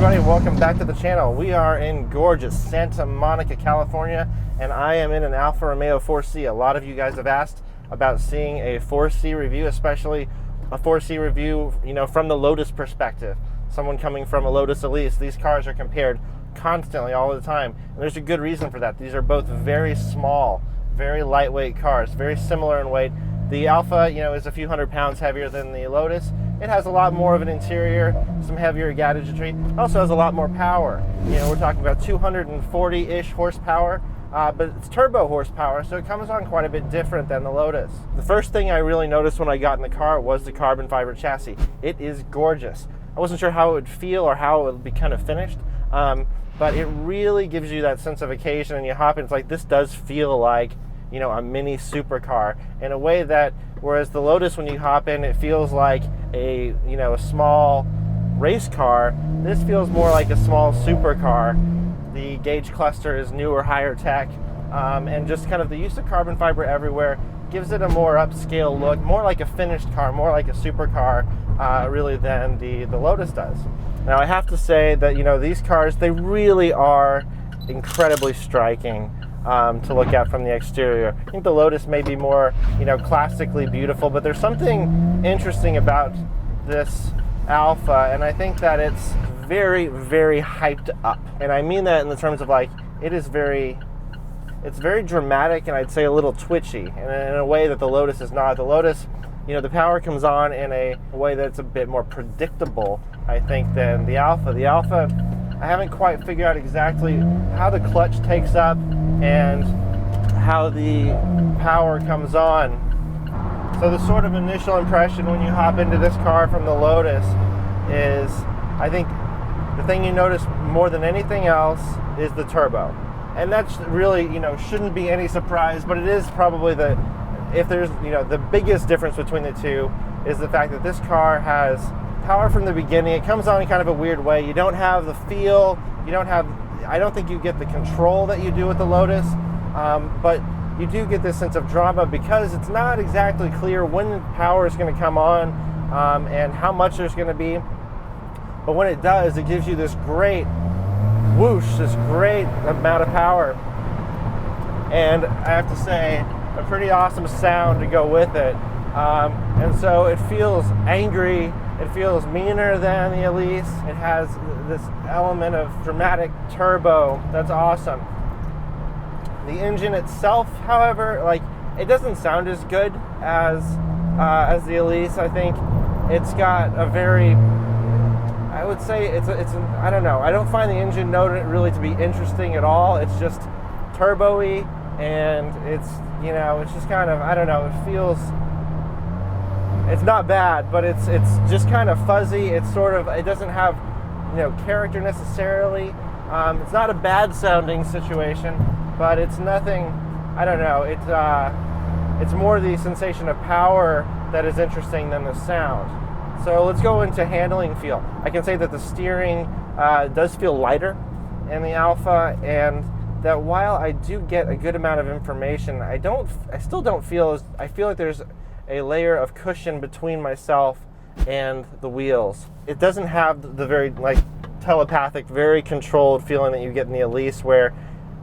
everybody, welcome back to the channel. We are in gorgeous Santa Monica, California, and I am in an Alfa Romeo 4C. A lot of you guys have asked about seeing a 4C review, especially a 4C review, from the Lotus perspective. Someone coming from a Lotus Elise. These cars are compared constantly all the time, and there's a good reason for that. These are both very small, very lightweight cars, very similar in weight. The Alfa, is a few hundred pounds heavier than the Lotus. It has a lot more of an interior, some heavier gadgetry. It also has a lot more power. We're talking about 240-ish horsepower, but it's turbo horsepower, so it comes on quite a bit different than the Lotus. The first thing I really noticed when I got in the car was the carbon fiber chassis. It is gorgeous. I wasn't sure how it would feel or how it would be kind of finished, but it really gives you that sense of occasion, and you hop in, it's like, this does feel like a mini supercar in a way that, whereas the Lotus, when you hop in, it feels like a small race car, this feels more like a small supercar. The gauge cluster is newer, higher tech, and just kind of the use of carbon fiber everywhere gives it a more upscale look, more like a finished car, more like a supercar, really, than the Lotus does. Now, I have to say that, these cars, they really are incredibly striking to look at from the exterior. I think the Lotus may be more, classically beautiful, but there's something interesting about this Alfa, and I think that it's very, very hyped up. And I mean that in the terms of it's very dramatic, and I'd say a little twitchy, and in a way that the Lotus is not. The Lotus, the power comes on in a way that's a bit more predictable, I think, than the Alfa. The Alfa, I haven't quite figured out exactly how the clutch takes up and how the power comes on. So the sort of initial impression when you hop into this car from the Lotus is, I think the thing you notice more than anything else is the turbo. And that's really, shouldn't be any surprise, but it is probably the biggest difference between the two is the fact that this car has power from the beginning. It comes on in kind of a weird way. You don't have the feel, I don't think you get the control that you do with the Lotus, but you do get this sense of drama because it's not exactly clear when the power is going to come on and how much there's going to be. But when it does, it gives you this great whoosh, this great amount of power. And I have to say, a pretty awesome sound to go with it. And so it feels angry. It feels meaner than the Elise. It has this element of dramatic turbo that's awesome. The engine itself, however, it doesn't sound as good as the Elise. I think it's got a very, I would say I don't know. I don't find the engine note really to be interesting at all. It's just turbo-y, and it's just kind of, I don't know. It feels. It's not bad, but it's just kind of fuzzy. It's sort of, it doesn't have, character necessarily. It's not a bad sounding situation, but it's nothing, I don't know. It's more the sensation of power that is interesting than the sound. So let's go into handling feel. I can say that the steering does feel lighter in the Alfa, and that while I do get a good amount of information, I still don't feel I feel like there's a layer of cushion between myself and the wheels. It doesn't have the very telepathic, very controlled feeling that you get in the Elise, where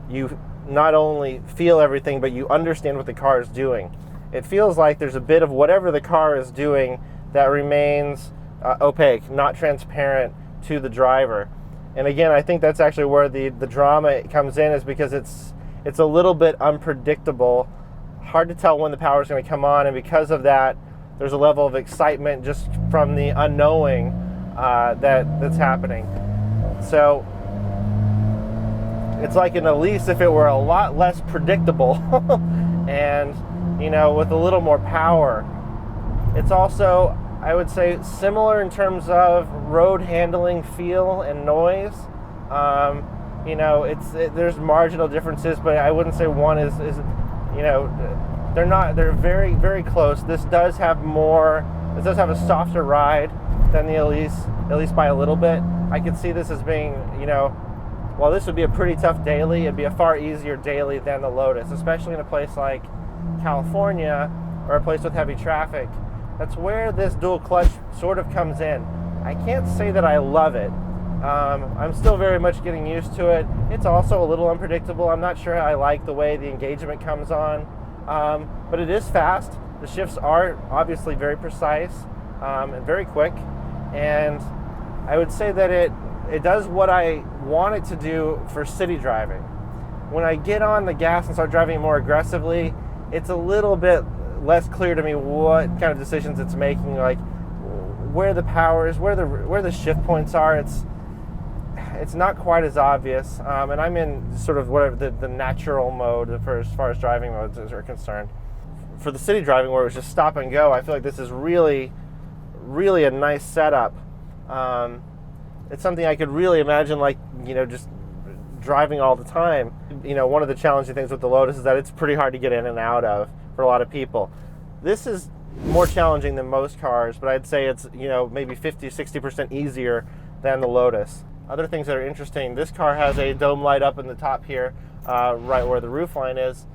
you not only feel everything, but you understand what the car is doing. It feels like there's a bit of whatever the car is doing that remains opaque, not transparent to the driver. And again, I think that's actually where the drama comes in, is because it's a little bit unpredictable. Hard to tell when the power is going to come on, and because of that, there's a level of excitement just from the unknowing that's happening. So it's like an Elise if it were a lot less predictable and with a little more power. It's also, I would say, similar in terms of road handling feel and noise. There's marginal differences, but I wouldn't say one is they're very, very close. This does have a softer ride than the Elise, at least by a little bit. I could see this as being, while this would be a pretty tough daily, it'd be a far easier daily than the Lotus, especially in a place like California or a place with heavy traffic. That's where this dual clutch sort of comes in. I can't say that I love it, I'm still very much getting used to it. It's also a little unpredictable. I'm not sure I like the way the engagement comes on, but it is fast. The shifts are obviously very precise and very quick, and I would say that it does what I want it to do for city driving. When I get on the gas and start driving more aggressively, it's a little bit less clear to me what kind of decisions it's making, like where the power is, where the shift points are. It's not quite as obvious, and I'm in sort of whatever the natural mode as far as driving modes are concerned. For the city driving where it was just stop and go, I feel like this is really, really a nice setup. It's something I could really imagine, like, just driving all the time. One of the challenging things with the Lotus is that it's pretty hard to get in and out of for a lot of people. This is more challenging than most cars, but I'd say it's, maybe 50-60% easier than the Lotus. Other things that are interesting, this car has a dome light up in the top here, right where the roof line is,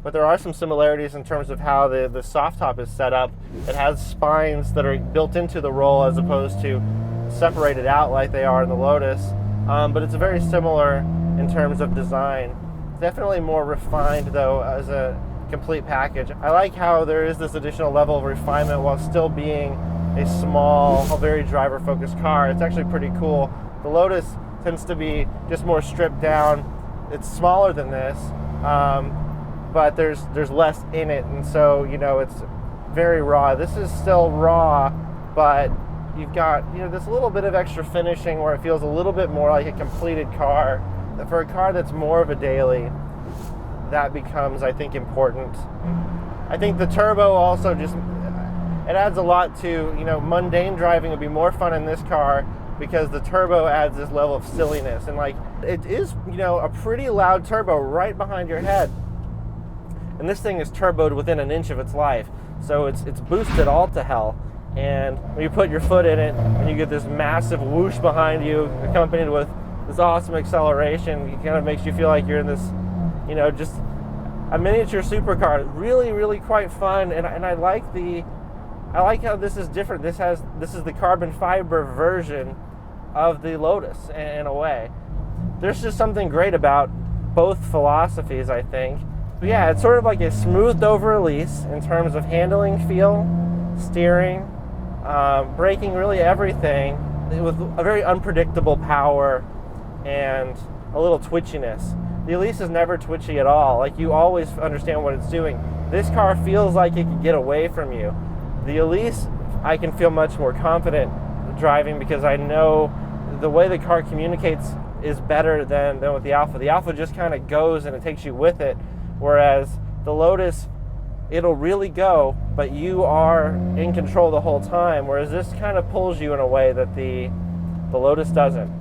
but there are some similarities in terms of how the soft top is set up. It has spines that are built into the roll as opposed to separated out like they are in the Lotus, but it's very similar in terms of design. Definitely more refined though as a complete package. I like how there is this additional level of refinement while still being a small, very driver-focused car. It's actually pretty cool. The Lotus tends to be just more stripped down. It's smaller than this, but there's less in it, and so it's very raw. This is still raw, but you've got this little bit of extra finishing where it feels a little bit more like a completed car. For a car that's more of a daily, that becomes, I think, important. I think the turbo also it adds a lot to, mundane driving would be more fun in this car because the turbo adds this level of silliness, and it is, a pretty loud turbo right behind your head. And this thing is turboed within an inch of its life, so it's boosted all to hell. And when you put your foot in it and you get this massive whoosh behind you accompanied with this awesome acceleration, it kind of makes you feel like you're in this, just a miniature supercar. Really, really quite fun, and I like how this is different. This is the carbon fiber version of the Lotus in a way. There's just something great about both philosophies, I think. But yeah, it's sort of like a smoothed over Elise in terms of handling feel, steering, braking, really everything, with a very unpredictable power and a little twitchiness. The Elise is never twitchy at all. Like, you always understand what it's doing. This car feels like it can get away from you. The Elise, I can feel much more confident driving because I know the way the car communicates is better than with the Alfa. The Alfa just kind of goes and it takes you with it, whereas the Lotus, it'll really go, but you are in control the whole time, whereas this kind of pulls you in a way that the Lotus doesn't.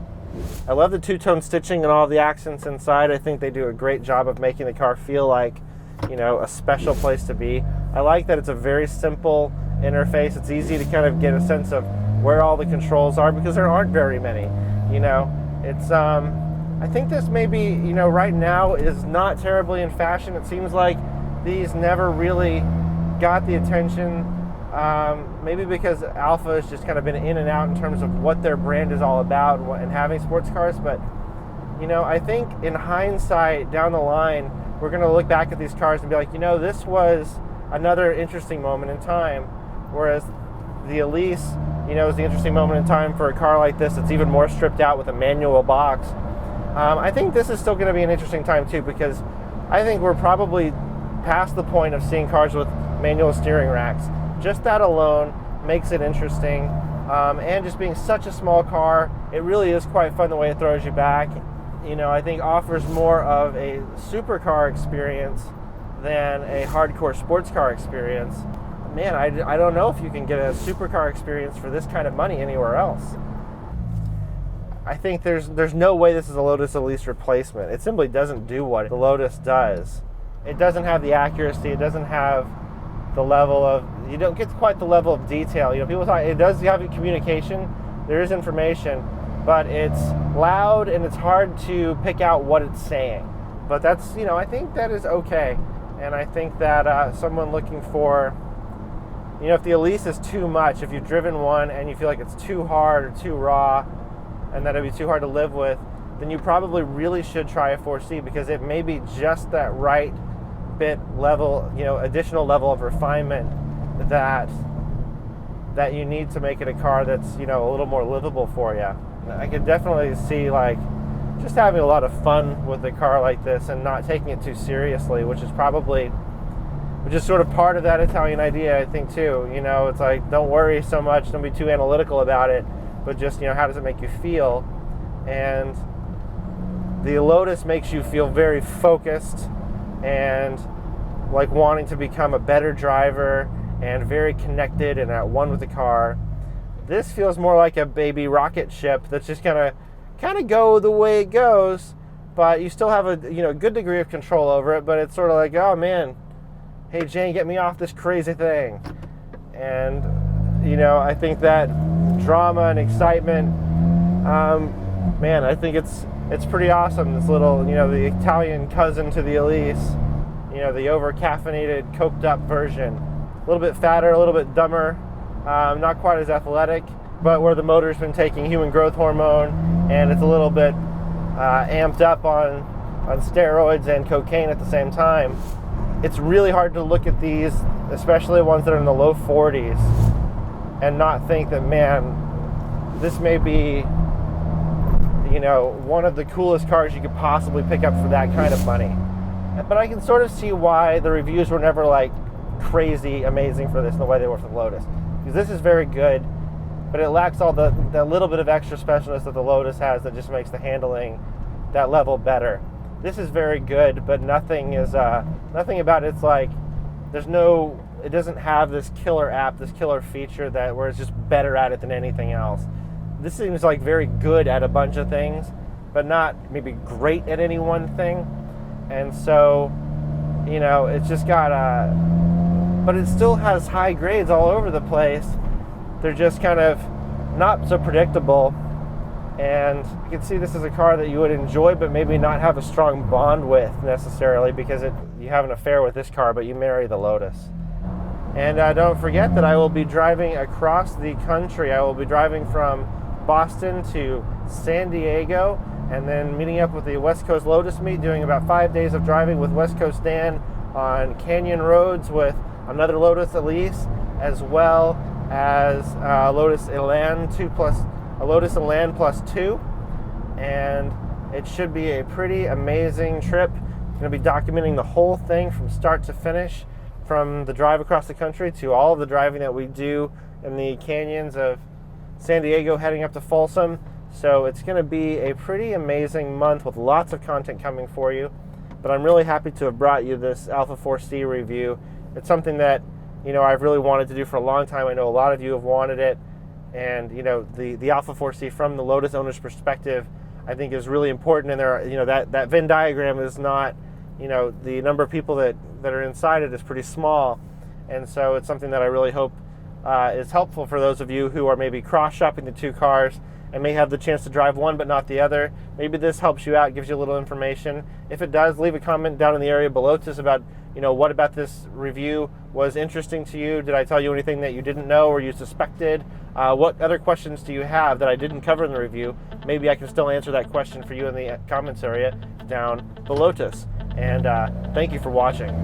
I love the two-tone stitching and all the accents inside. I think they do a great job of making the car feel like, a special place to be. I like that it's a very simple interface. It's easy to kind of get a sense of where all the controls are because there aren't very many. It's I think this maybe, right now is not terribly in fashion. It seems like these never really got the attention, maybe because Alfa has just kind of been in and out in terms of what their brand is all about and having sports cars. But, I think in hindsight, down the line, we're going to look back at these cars and be like, this was another interesting moment in time. Whereas the Elise, is the interesting moment in time for a car like this. It's even more stripped out with a manual box. I think this is still going to be an interesting time too, because I think we're probably past the point of seeing cars with manual steering racks. Just that alone makes it interesting, and just being such a small car, it really is quite fun the way it throws you back. I think offers more of a supercar experience than a hardcore sports car experience. Man, I don't know if you can get a supercar experience for this kind of money anywhere else. I think there's no way this is a Lotus Elise replacement. It simply doesn't do what the Lotus does. It doesn't have the accuracy. It doesn't have the level of, you don't get quite the level of detail. People talk, it does have communication. There is information, but it's loud and it's hard to pick out what it's saying. But that's, I think that is okay. And I think that someone looking for, if the Elise is too much, if you've driven one and you feel like it's too hard or too raw, and that it'd be too hard to live with, then you probably really should try a 4C, because it may be just that right bit level, additional level of refinement that you need to make it a car that's, a little more livable for you. I could definitely see like just having a lot of fun with a car like this and not taking it too seriously, which is sort of part of that Italian idea, I think, too. It's like, don't worry so much, don't be too analytical about it, but just, how does it make you feel? And the Lotus makes you feel very focused and like wanting to become a better driver and very connected and at one with the car. This feels more like a baby rocket ship that's just gonna kind of go the way it goes, but you still have a good degree of control over it. But it's sort of like, oh man, hey Jane, get me off this crazy thing. And I think that drama and excitement, man, I think it's pretty awesome. This little, the Italian cousin to the Elise, the over-caffeinated, coked-up version. A little bit fatter, a little bit dumber, not quite as athletic, but where the motor's been taking human growth hormone, and it's a little bit amped up on steroids and cocaine at the same time. It's really hard to look at these, especially ones that are in the low 40s, and not think that, man, this may be, one of the coolest cars you could possibly pick up for that kind of money. But I can sort of see why the reviews were never like crazy amazing for this in the way they were for the Lotus, because this is very good, but it lacks all the little bit of extra specialness that the Lotus has that just makes the handling that level better. This is very good, but nothing about it's like it doesn't have this killer app, this killer feature where it's just better at it than anything else. This seems like very good at a bunch of things, but not maybe great at any one thing. And so, it's just got but it still has high grades all over the place. They're just kind of not so predictable. And you can see this is a car that you would enjoy, but maybe not have a strong bond with necessarily, because you have an affair with this car, but you marry the Lotus. And don't forget that I will be driving across the country. I will be driving from Boston to San Diego, and then meeting up with the West Coast Lotus meet, doing about 5 days of driving with West Coast Dan on canyon roads with another Lotus Elise, as well as Lotus Elan 2 plus a Lotus Elan plus 2, and it should be a pretty amazing trip. I'm going to be documenting the whole thing from start to finish, from the drive across the country to all of the driving that we do in the canyons of San Diego heading up to Folsom. So it's going to be a pretty amazing month with lots of content coming for you. But I'm really happy to have brought you this Alfa 4C review. It's something that, I've really wanted to do for a long time. I know a lot of you have wanted it. And, the Alfa 4C from the Lotus owner's perspective, I think is really important. And there, that Venn diagram is not, the number of people that are inside it is pretty small. And so it's something that I really hope is helpful for those of you who are maybe cross-shopping the two cars and may have the chance to drive one but not the other. Maybe this helps you out, gives you a little information. If it does, leave a comment down in the area below to us about, what about this review was interesting to you? Did I tell you anything that you didn't know or you suspected? What other questions do you have that I didn't cover in the review? Maybe I can still answer that question for you in the comments area down below. And thank you for watching.